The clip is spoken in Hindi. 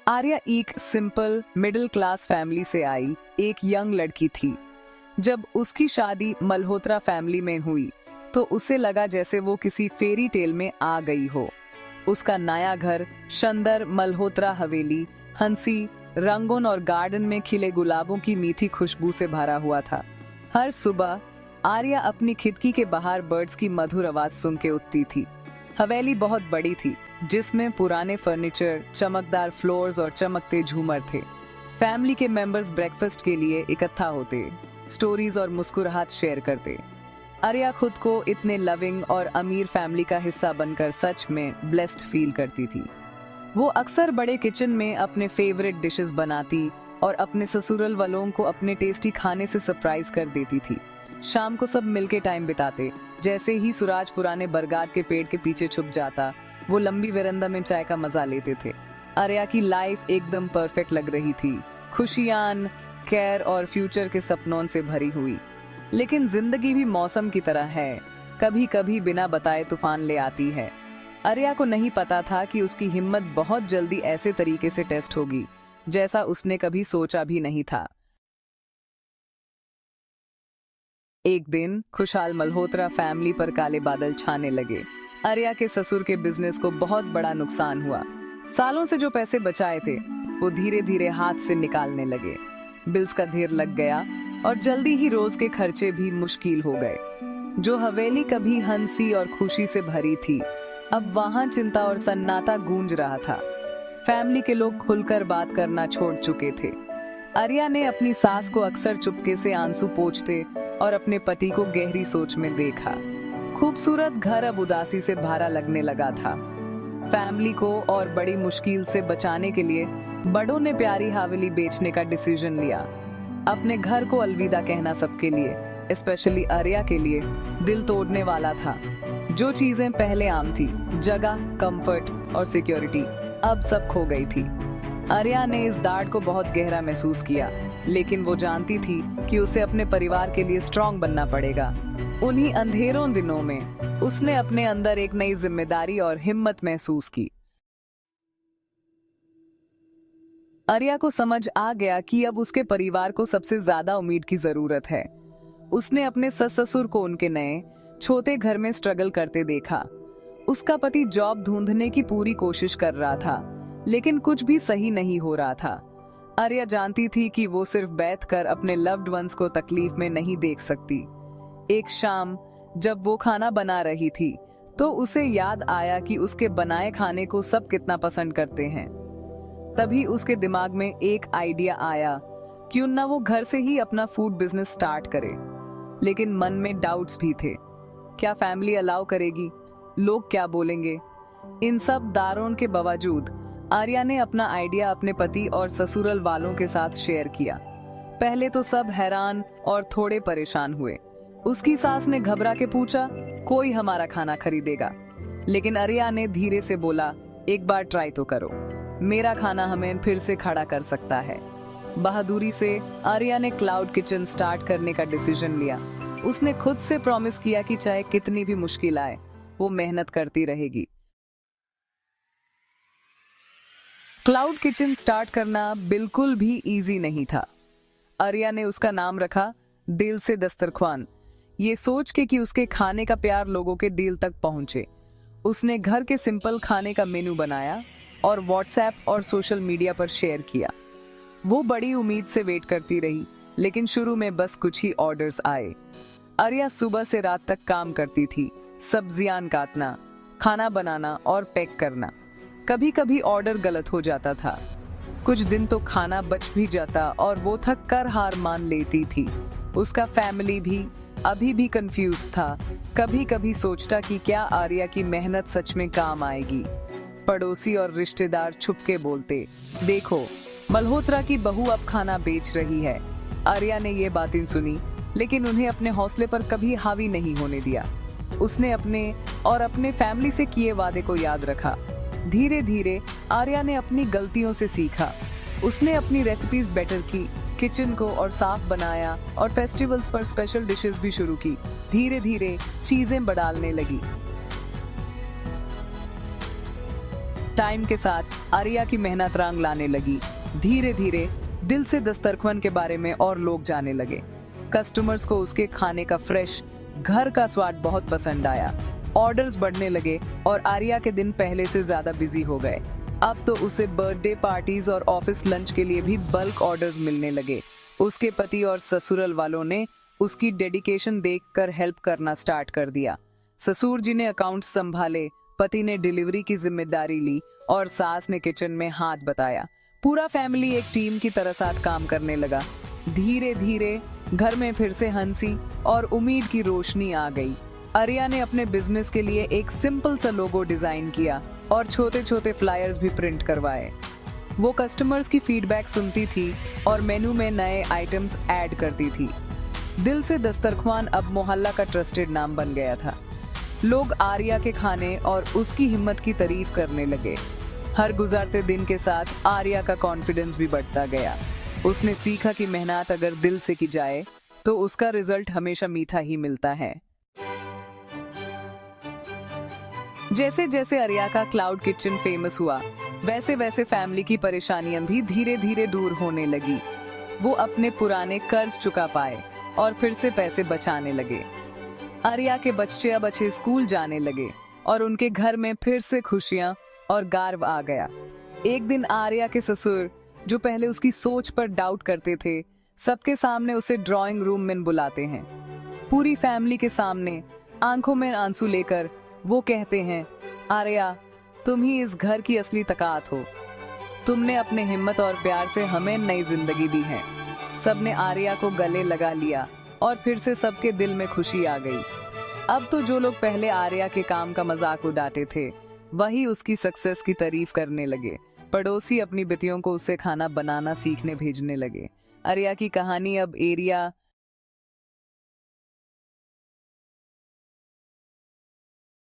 आर्या एक सिंपल मिडिल क्लास फैमिली से आई एक यंग लड़की थी। जब उसकी शादी मल्होत्रा फैमिली में हुई तो उसे लगा जैसे वो किसी फेरी टेल में आ गई हो। उसका नया घर शंदर मल्होत्रा हवेली हंसी रंगोन और गार्डन में खिले गुलाबों की मीठी खुशबू से भरा हुआ था। हर सुबह आर्या अपनी खिड़की के बाहर बर्ड्स की मधुर आवाज सुन के उठती थी। हवेली बहुत बड़ी थी जिसमें पुराने फर्नीचर, चमकदार फ्लोर्स और चमकते झूमर थे। फैमिली के मेंबर्स ब्रेकफास्ट के लिए इकट्ठा होते, स्टोरीज और मुस्कुराहट शेयर करते। आर्या खुद को इतने लविंग और अमीर फैमिली का हिस्सा बनकर सच में ब्लेस्ड फील करती थी। वो अक्सर बड़े किचन में अपने फेवरेट डिशेस बनाती और अपने ससुरल वालों को अपने टेस्टी खाने से सरप्राइज कर देती थी। शाम को सब मिलके टाइम बिताते। जैसे ही सूरज पुराने बरगद के पेड़ के पीछे छुप जाता, वो लंबी वेरंदा में चाय का मजा लेते थे। आर्या की लाइफ एकदम परफेक्ट लग रही थी, खुशियां, केयर और फ्यूचर के सपनों से भरी हुई। लेकिन जिंदगी भी मौसम की तरह है, कभी कभी बिना बताए तूफान ले आती है। आर्या को नहीं पता था कि उसकी हिम्मत बहुत जल्दी ऐसे तरीके से टेस्ट होगी जैसा उसने कभी सोचा भी नहीं था। एक दिन खुशहाल मल्होत्रा फैमिली पर काले बादल छाने लगे। आर्या के ससुर के बिजनेस को बहुत बड़ा नुकसान हुआ। सालों से जो पैसे बचाए थे वो धीरे धीरे हाथ से निकालने लगे। बिल्स का ढेर लग गया और जल्दी ही रोज के खर्चे भी मुश्किल हो गए। जो हवेली कभी हंसी और खुशी से भरी थी, अब वहां चिंता और सन्नाटा गूंज रहा था। फैमिली के लोग खुलकर बात करना छोड़ चुके थे। आर्या ने अपनी सास को अक्सर चुपके से आंसू पोंछते और अपने पति को गहरी सोच में देखा। खूबसूरत घर अब उदासी से भारा लगने लगा था। फैमिली को और बड़ी मुश्किल से बचाने के लिए बड़ों ने प्यारी हवेली बेचने का डिसीजन लिया। अपने घर को अलविदा कहना सबके लिए, स्पेशली आर्या के लिए, दिल तोड़ने वाला था। जो चीजें पहले आम थी, जगह, कंफर्ट और सिक्योरिटी, अब सब खो गई थी। आर्या ने इस दर्द को बहुत गहरा महसूस किया, लेकिन वो जानती थी कि उसे अपने परिवार के लिए स्ट्रॉन्ग बनना पड़ेगा। उन्हीं अंधेरों दिनों में उसने अपने अंदर एक नई जिम्मेदारी और हिम्मत महसूस की। आर्या को समझ आ गया कि अब उसके परिवार को सबसे ज्यादा उम्मीद की जरूरत है। उसने अपने सस ससुर को उनके नए छोटे घर में स्ट्रगल करते देखा। उसका पति जॉब ढूंढने की पूरी कोशिश कर रहा था, लेकिन कुछ भी सही नहीं हो रहा था। आर्या जानती थी कि वो सिर्फ बैठकर अपने लव्ड वंस को तकलीफ में नहीं देख सकती। एक शाम जब वो खाना बना रही थी तो उसे याद आया कि उसके बनाए खाने को सब कितना पसंद करते हैं। तभी उसके दिमाग में एक आइडिया आया, क्यों ना वो घर से ही अपना फूड बिजनेस स्टार्ट करे। लेकिन मन में डाउट्स भी थे। क्या फैमिली अलाउ करेगी? लोग क्या बोलेंगे? इन सब दारों के बावजूद आर्या ने अपना आइडिया अपने पति और ससुरल वालों के साथ शेयर किया। पहले तो सब हैरान और थोड़े परेशान हुए। उसकी सास ने घबरा के पूछा, कोई हमारा खाना खरीदेगा? लेकिन आर्या ने धीरे से बोला, एक बार ट्राई तो करो, मेरा खाना हमें फिर से खड़ा कर सकता है। बहादुरी से आर्या ने क्लाउड किचन स्टार्ट करने का डिसीजन लिया। उसने खुद से प्रॉमिस किया कि चाहे कितनी भी मुश्किल आए, वो मेहनत करती रहेगी। क्लाउड किचन स्टार्ट करना बिल्कुल भी इजी नहीं था। आर्या ने उसका नाम रखा दिल से दस्तरख्वान, ये सोच के कि उसके खाने का प्यार लोगों के दिल तक पहुंचे। उसने घर के सिंपल खाने का मेनू बनाया और व्हाट्सएप और सोशल मीडिया पर शेयर किया। वो बड़ी उम्मीद से वेट करती रही, लेकिन शुरू में बस कुछ ही ऑर्डर्स आए। आर्या सुबह से रात तक काम करती थी, सब्जियां काटना, खाना बनाना और पैक करना। कभी कभी ऑर्डर गलत हो जाता था, कुछ दिन तो खाना बच भी जाता और वो थक कर हार मान लेती थी। उसका फैमिली भी अभी भी कंफ्यूज था, कभी कभी सोचता कि क्या आर्या की मेहनत सच में काम आएगी। पड़ोसी और रिश्तेदार छुपके बोलते, देखो मल्होत्रा की बहू अब खाना बेच रही है। आर्या ने ये बातें सुनी, लेकिन उन्हें अपने हौसले पर कभी हावी नहीं होने दिया। उसने अपने और अपने फैमिली से किए वादे को याद रखा। धीरे धीरे आर्या ने अपनी गलतियों से सीखा। उसने अपनी रेसिपीज बेटर की, किचन को और साफ बनाया और फेस्टिवल्स पर स्पेशल डिशेस भी शुरू की। धीरे धीरे चीजें बढ़ाने लगी। टाइम के साथ आर्या की मेहनत रंग लाने लगी। धीरे धीरे दिल से दस्तरख्वान के बारे में और लोग जाने लगे। कस्टमर्स को उसके खाने का फ्रेश घर का स्वाद बहुत पसंद आया। ऑर्डर्स बढ़ने लगे और आर्या के दिन पहले से ज्यादा बिजी हो गए। अब तो उसे बर्थडे पार्टीज और ऑफिस लंच के लिए भी बल्क ऑर्डर्स मिलने लगे। उसके पति और ससुरल वालों ने उसकी डेडिकेशन देखकर हेल्प करना स्टार्ट कर दिया। ससुर जी ने अकाउंट्स संभाले, पति ने डिलीवरी की जिम्मेदारी ली और सास ने किचन में हाथ बटाया। पूरा फैमिली एक टीम की तरह साथ काम करने लगा। धीरे धीरे घर में फिर से हंसी और उम्मीद की रोशनी आ गई। आर्या ने अपने बिजनेस के लिए एक सिंपल सा लोगो डिजाइन किया और छोटे छोटे फ्लायर्स भी प्रिंट करवाए। वो कस्टमर्स की फीडबैक सुनती थी और मेनू में नए आइटम्स ऐड करती थी। दिल से दस्तरख्वान अब मोहल्ला का ट्रस्टेड नाम बन गया था। लोग आर्या के खाने और उसकी हिम्मत की तारीफ करने लगे। हर गुजारते दिन के साथ आर्या का कॉन्फिडेंस भी बढ़ता गया। उसने सीखा कि मेहनत अगर दिल से की जाए तो उसका रिजल्ट हमेशा मीठा ही मिलता है। जैसे जैसे आर्या का क्लाउड किचन फेमस हुआ, वैसे वैसे फैमिली की परेशानियां भी धीरे धीरे दूर होने लगी। वो अपने पुराने कर्ज चुका पाए और फिर से पैसे बचाने लगे। आर्या के बच्चे अब अच्छे स्कूल जाने लगे और उनके घर में फिर से खुशियां और गर्व आ गया। एक दिन आर्या के ससुर, जो पहले उसकी सोच पर डाउट करते थे, सबके सामने उसे ड्राइंग रूम में बुलाते हैं। पूरी फैमिली के सामने आंखों में आंसू लेकर वो कहते हैं, आर्या, तुम ही इस घर की असली ताकत हो। तुमने अपने हिम्मत और प्यार से हमें नई जिंदगी दी है। सबने आर्या को गले लगा लिया और फिर से सबके दिल में खुशी आ गई। अब तो जो लोग पहले आर्या के काम का मजाक उड़ाते थे, वही उसकी सक्सेस की तारीफ करने लगे। पड़ोसी अपनी बेटियों को उससे खाना बनाना सीखने भेजने लगे। आर्या की कहानी अब एरिया